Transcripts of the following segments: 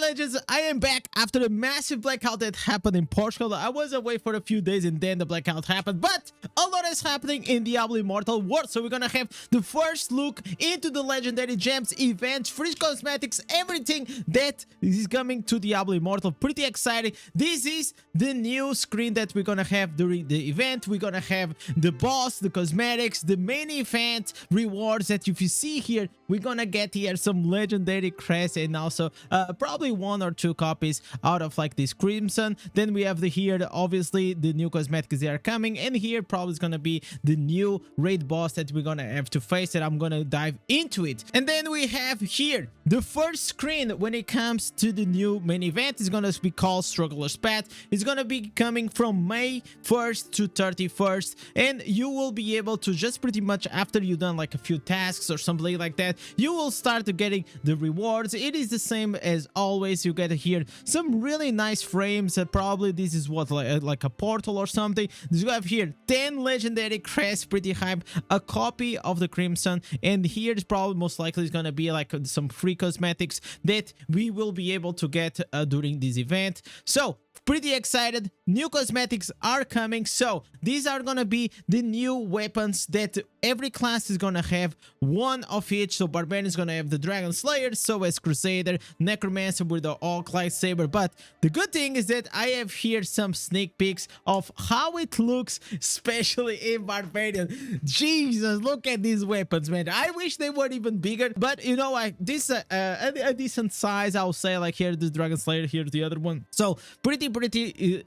legends, I am back after a massive blackout that happened in Portugal. I was away for a few days and then the blackout happened, but a lot is happening in Diablo Immortal World. So we're gonna have the first look into the legendary gems, events, free cosmetics, everything that is coming to Diablo Immortal. Pretty exciting. This is the new screen that we're gonna have during the event. We're gonna have the boss, the cosmetics, the main event rewards that if you see here, we're gonna get here some legendary crests and also probably 1 or 2 copies out of like this crimson. Then we have here obviously the new cosmetics that are coming, and here probably is gonna be the new raid boss that we're gonna have to face, and I'm gonna dive into it. And then we have here the first screen when it comes to the new main event. Is gonna be called Struggler's Path. It's gonna be coming from May 1st to 31st, and you will be able to just pretty much after you've done like a few tasks or something like that, you will start getting the rewards. It is the same as always. You get here some really nice frames. Probably this is what like a portal or something. You have here 10 legendary crests, pretty hype, a copy of the crimson, and here is probably most likely is gonna be like some free cosmetics that we will be able to get during this event. So pretty excited. New cosmetics are coming. So these are gonna be the new weapons that every class is gonna have 1 of each. So Barbarian is gonna have the Dragon Slayer, so as Crusader, Necromancer with the Orc Lightsaber. But the good thing is that I have here some sneak peeks of how it looks, especially in Barbarian. Jesus, look at these weapons, man. I wish they were even bigger, but you know, like this a decent size, I'll say. Like here the Dragon Slayer, here the other one. So pretty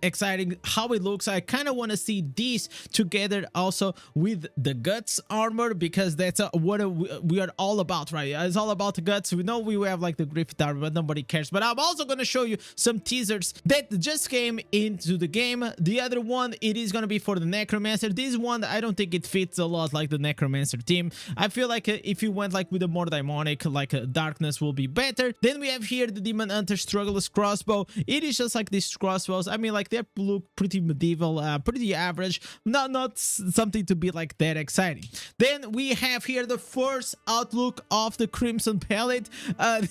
exciting how it looks. I kind of want to see these together also with the guts armor, because that's what we are all about, right? It's all about the guts. We know we have like the Griffith armor, but nobody cares. But I'm also going to show you some teasers that just came into the game. The other one, it is going to be for the Necromancer. This one, I don't think it fits a lot like the Necromancer team. I feel like if you went like with a more demonic, like darkness will be better. Then we have here the Demon Hunter Struggler's Crossbow. It is just like these crossbows. I mean, like they look pretty medieval, pretty average, not something to be like that exciting. Then we have here the first outlook of the Crimson Behelit.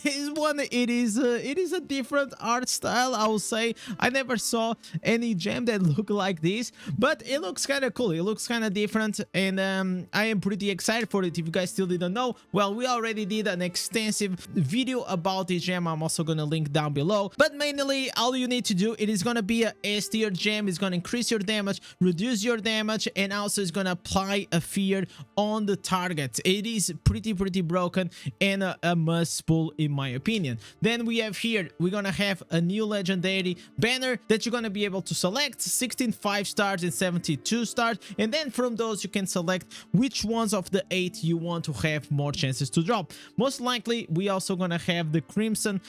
This one, it is a different art style, I will say. I never saw any gem that look like this, but it looks kind of cool. It looks kind of different, and I am pretty excited for it. If you guys still didn't know, well, we already did an extensive video about this gem. I'm also gonna link down below, but mainly all you need to do, it is gonna be a S tier gem. It's gonna increase your damage, reduce your damage, and also is gonna apply a fear on the target. It is pretty broken and a must pull in my opinion. Then we have here, we're gonna have a new legendary banner that you're gonna be able to select 16 5-stars and 72 stars, and then from those you can select which ones of the 8 you want to have more chances to drop. Most likely we also gonna have the crimson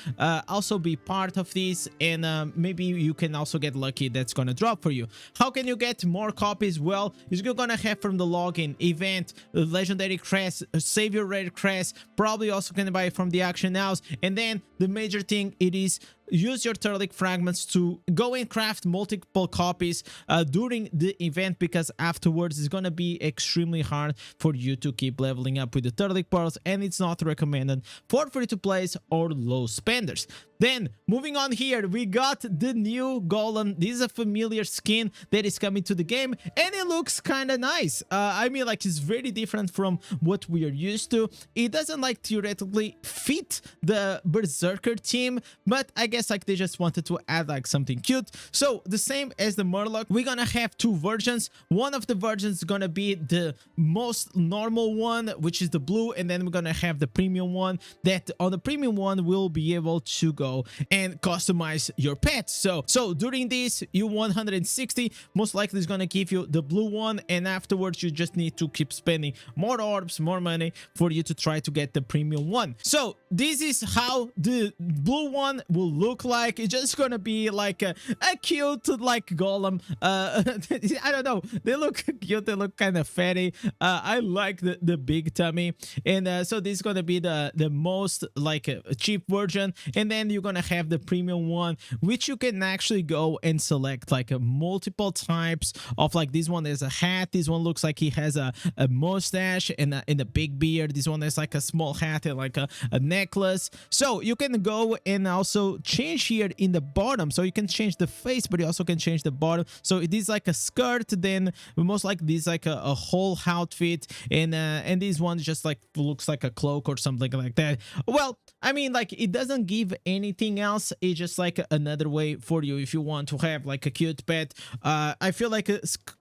also be part of this, and maybe you can also get lucky that's gonna drop for you. How can you get more copies? Well, you're gonna have from the login event, legendary crest, savior rare crest, probably also can buy from the action house. And then the major thing, it is use your turtleic fragments to go and craft multiple copies during the event, because afterwards it's gonna be extremely hard for you to keep leveling up with the turtleic pearls, and it's not recommended for free-to-plays or low spenders. Then moving on here, we got the new Golem. This is a familiar skin that is coming to the game, and it looks kind of nice. I mean, like, it's very different from what we are used to. It doesn't like theoretically fit the Berserker team, but I guess like they just wanted to add like something cute. So the same as the Murloc, we're gonna have 2 versions. One of the versions is gonna be the most normal one, which is the blue, and then we're gonna have the premium one. That on the premium one will be able to go and customize your pet. So during this, you 160 most likely is gonna give you the blue one, and afterwards you just need to keep spending more orbs, more money for you to try to get the premium one. So this is how the blue one will look like. It's just gonna be like a cute like Golem. I don't know, they look cute, they look kind of fatty. I like the big tummy, and so this is gonna be the most like cheap version. And then you're gonna have the premium one, which you can actually go and select like multiple types of, like, this one is a hat, this one looks like he has a mustache and a big beard, this one is like a small hat and like a necklace. So you can can go and also change here in the bottom. So you can change the face, but you also can change the bottom. So it is like a skirt, then most like this like a whole outfit, and this one just like looks like a cloak or something like that. Well, I mean, like, it doesn't give anything else. It's just like another way for you if you want to have like a cute pet. I feel like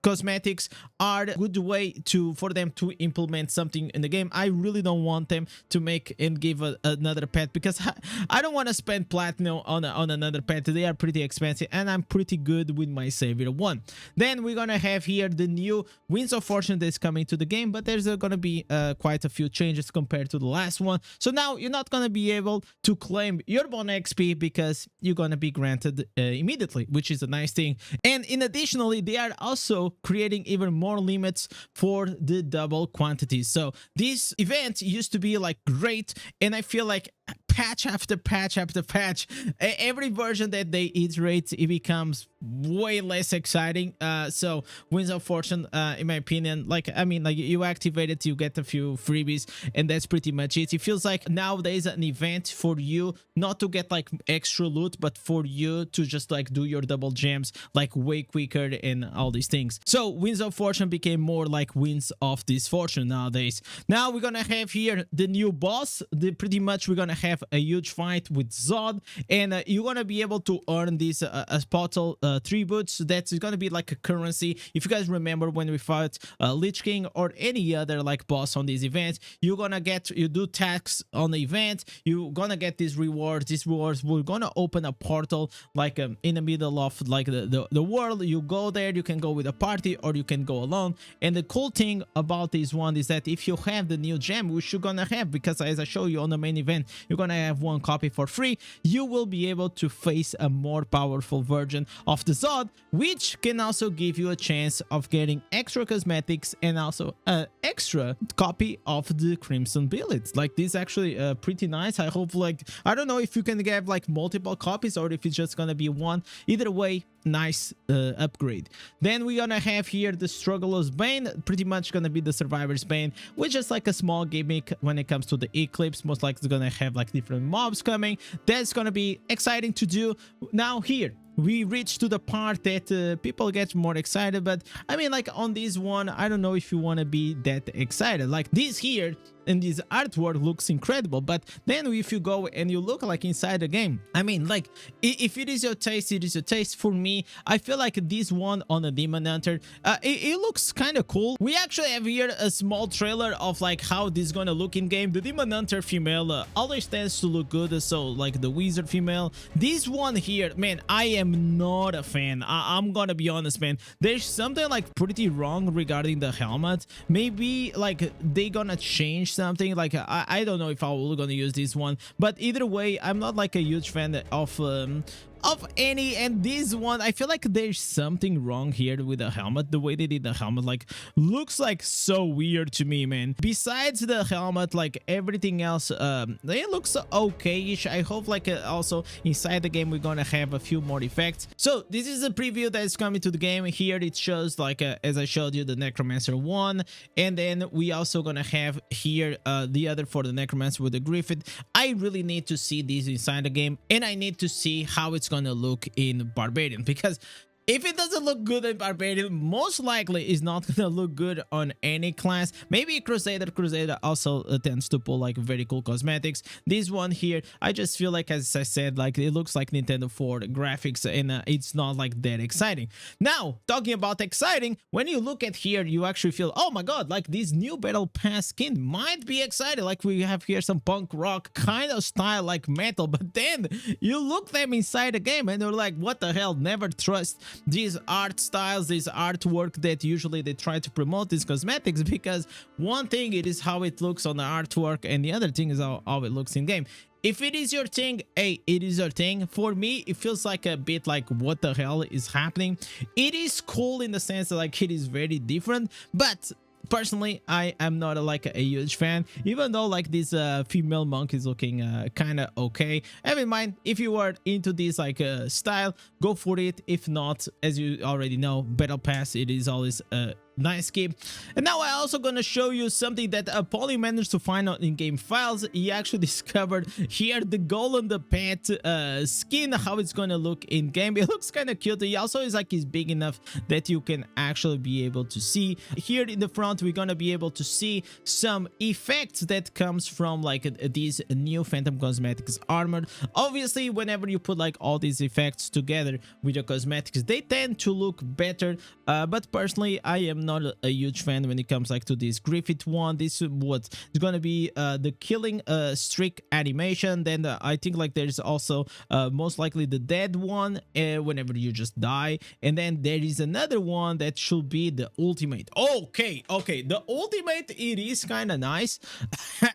cosmetics are a good way for them to implement something in the game. I really don't want them to make and give another pet, because I don't want to spend platinum on another pet. They are pretty expensive, and I'm pretty good with my savior one. Then we're gonna have here the new Winds of Fortune that's coming to the game, but there's gonna be quite a few changes compared to the last one. So now you're not gonna be able to claim your bon XP, because you're gonna be granted immediately, which is a nice thing. And in additionally, they are also creating even more limits for the double quantities. So this event used to be like great, and I feel like patch after patch after patch, every version that they iterate, it becomes way less exciting. So Winds of Fortune, in my opinion, like, I mean, like, you activate it, you get a few freebies, and that's pretty much it. It feels like nowadays an event for you not to get like extra loot, but for you to just like do your double gems like way quicker and all these things. So Winds of Fortune became more like Winds of Disfortune nowadays. Now we're gonna have here the new boss. Pretty much we're gonna have a huge fight with Zod, and you're gonna be able to earn these portal tributes. That's gonna be like a currency. If you guys remember when we fought Lich King or any other like boss on these events, you're gonna get, you do tax on the event, you're gonna get these rewards. These rewards, we're gonna open a portal like in the middle of like the world. You go there, you can go with a party or you can go alone. And the cool thing about this one is that if you have the new gem, which you're gonna have, because as I show you on the main event, you're gonna have one copy for free, you will be able to face a more powerful version of the Zod, which can also give you a chance of getting extra cosmetics and also an extra copy of the Crimson Behelit. Like, this actually pretty nice. I hope, like, I don't know if you can get like multiple copies or if it's just gonna be one. Either way, nice upgrade. Then we're gonna have here the Struggler's Bane, pretty much gonna be the Survivor's Bane, which is like a small gimmick when it comes to the Eclipse. Most likely it's gonna have like different mobs coming. That's gonna be exciting to do. Now here we reach to the part that people get more excited, but I mean, like, on this one, I don't know if you want to be that excited. Like, this here and this artwork looks incredible, but then if you go and you look like inside the game, I mean, like, if it is your taste, it is your taste. For me, I feel like this one on the Demon Hunter, it looks kind of cool. We actually have here a small trailer of like how this is gonna look in game. The Demon Hunter female always tends to look good, so like the Wizard female. This one here, man, I am not a fan. I'm gonna be honest, man. There's something like pretty wrong regarding the helmet. Maybe like they gonna change something. Like, I don't know if I will gonna use this one, but either way, I'm not like a huge fan of any. And this one, I feel like there's something wrong here with the helmet. The way they did the helmet, like, looks like so weird to me, man. Besides the helmet, like, everything else, it looks okay-ish. I hope like also inside the game we're gonna have a few more effects. So this is a preview that is coming to the game. Here it shows like as I showed you, the Necromancer one, and then we also gonna have here the other for the Necromancer with the Griffith. I really need to see these inside the game, and I need to see how it's gonna look in Barbarian, because if it doesn't look good in Barbarian, most likely it's not gonna look good on any class. Maybe Crusader also tends to pull like very cool cosmetics. This one here, I just feel like, as I said, like, it looks like Nintendo 4 graphics, and it's not like that exciting. Now, talking about exciting, when you look at here, you actually feel, oh my god, like this new Battle Pass skin might be exciting. Like, we have here some punk rock kind of style, like metal, but then you look them inside the game and you're like, what the hell? Never trust these art styles, this artwork that usually they try to promote these cosmetics, because one thing, it is how it looks on the artwork, and the other thing is how it looks in game. If it is your thing, hey, it is your thing. For me, it feels like a bit like, what the hell is happening? It is cool in the sense that like it is very different, but personally, I am not like a huge fan, even though like this female monk is looking kind of okay. Have in mind, if you are into this like style, go for it. If not, as you already know, Battle Pass, it is always nice key. And now I also gonna show you something that Polly managed to find out in game files. He actually discovered here the Golem the pet skin, how it's gonna look in game. It looks kind of cute. He also is like, he's big enough that you can actually be able to see. Here in the front, we're gonna be able to see some effects that comes from like these new Phantom Cosmetics armor. Obviously, whenever you put like all these effects together with your cosmetics, they tend to look better, but personally I am not a huge fan when it comes like to this Griffith one. This is what is gonna be the killing streak animation. Then I think like there's also most likely the dead one whenever you just die, and then there is another one that should be the ultimate. Okay, the ultimate, it is kind of nice.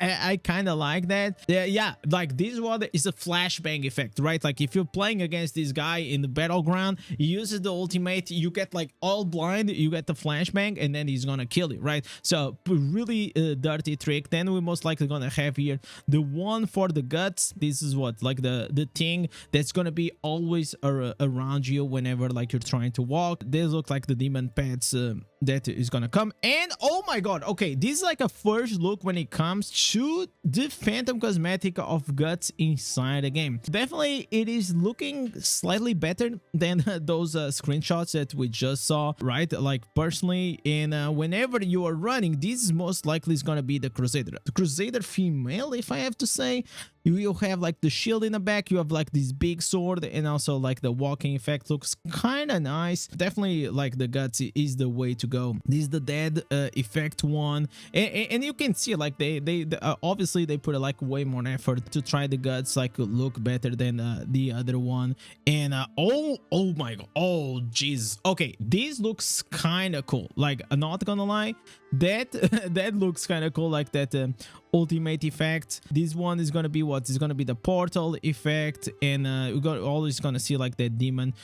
I kind of like that. Yeah, like this one is a flashbang effect, right? Like if you're playing against this guy in the battleground, he uses the ultimate, you get like all blind, you get the flashbang, and then he's gonna kill you, right? So really dirty trick. Then we're most likely gonna have here the one for the guts. This is what like the thing that's gonna be always around you whenever like you're trying to walk. They look like the demon pets that is gonna come. And oh my god, okay, this is like a first look when it comes to the Phantom Cosmetic of guts inside the game. Definitely it is looking slightly better than those screenshots that we just saw, right? Like personally, and whenever you are running, this is most likely is gonna be the Crusader female, if I have to say. You have like the shield in the back, you have like this big sword, and also like the walking effect looks kind of nice. Definitely like the guts is the way to go. This is the dead effect one, and you can see like they obviously they put like way more effort to try the guts like look better than the other one. And oh my god, oh jeez, okay, this looks kind of cool. Like I'm not gonna lie, that looks kind of cool, like that ultimate effect. This one is gonna be what is gonna be the portal effect, and we got always gonna see like that demon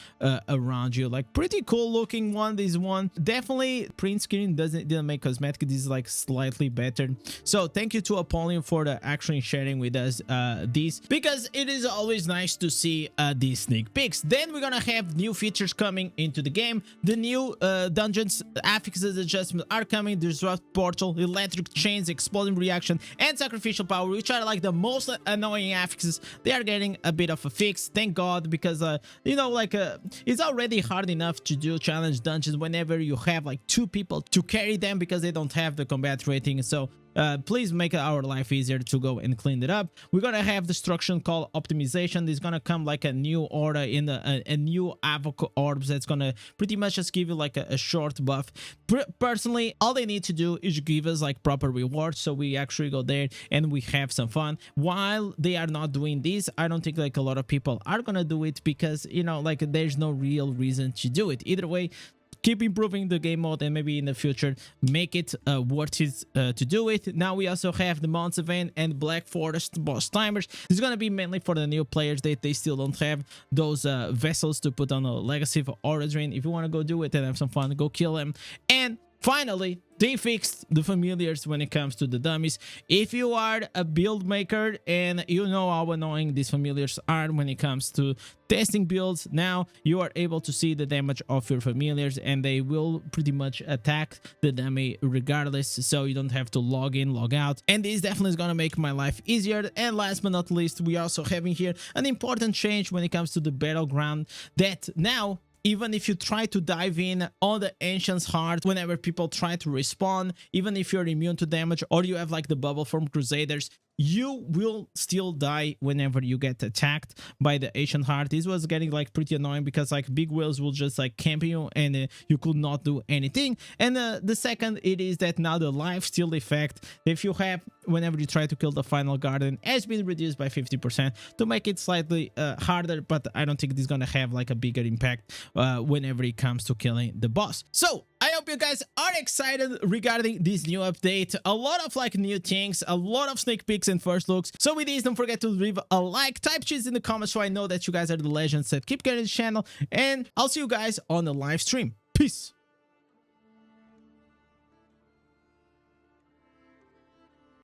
around you. Like pretty cool looking one. This one definitely print screen didn't make cosmetic. This is like slightly better. So thank you to Apollyon for the actually sharing with us this, because it is always nice to see these sneak peeks. Then we're gonna have new features coming into the game. The new dungeons affixes adjustments are coming. Disrupt portal, electric chains, exploding reaction, and sacrificial power, which are like the most annoying affixes. They are getting a bit of a fix, thank god, because you know, like it's already hard enough to do challenge dungeons whenever you have like 2 people to carry them because they don't have the combat rating. So please make our life easier to go and clean it up. We're gonna have destruction call optimization. There's gonna come like a new order in a new avoc orbs that's gonna pretty much just give you like a short buff. Personally, all they need to do is give us like proper rewards, so we actually go there and we have some fun. While they are not doing this, I don't think like a lot of people are gonna do it, because you know, like there's no real reason to do it. Either way, keep improving the game mode, and maybe in the future make it worth it to do it. Now we also have the Mounts event and Black Forest boss timers. This is going to be mainly for the new players that they still don't have those vessels to put on a legacy for Oradrin. If you want to go do it and have some fun, go kill them. And finally, they fixed the familiars when it comes to the dummies. If you are a build maker and you know how annoying these familiars are when it comes to testing builds, now you are able to see the damage of your familiars, and they will pretty much attack the dummy regardless, so you don't have to log in, log out, and this definitely is gonna make my life easier. And last but not least, we also having here an important change when it comes to the battleground, that now even if you try to dive in on the Ancient's Heart, whenever people try to respawn, even if you're immune to damage or you have like the bubble from Crusaders, you will still die whenever you get attacked by the Ancient Heart. This was getting like pretty annoying, because like big whales will just like camp you, and you could not do anything. And the second, it is that now the life steal effect, if you have whenever you try to kill the final garden, has been reduced by 50% to make it slightly harder, but I don't think this is gonna have like a bigger impact whenever it comes to killing the boss. So I hope you guys are excited regarding this new update. A lot of like new things, a lot of sneak peeks and first looks. So with these, don't forget to leave a like, type cheese in the comments so I know that you guys are the legends that keep getting the channel, and I'll see you guys on the live stream. Peace.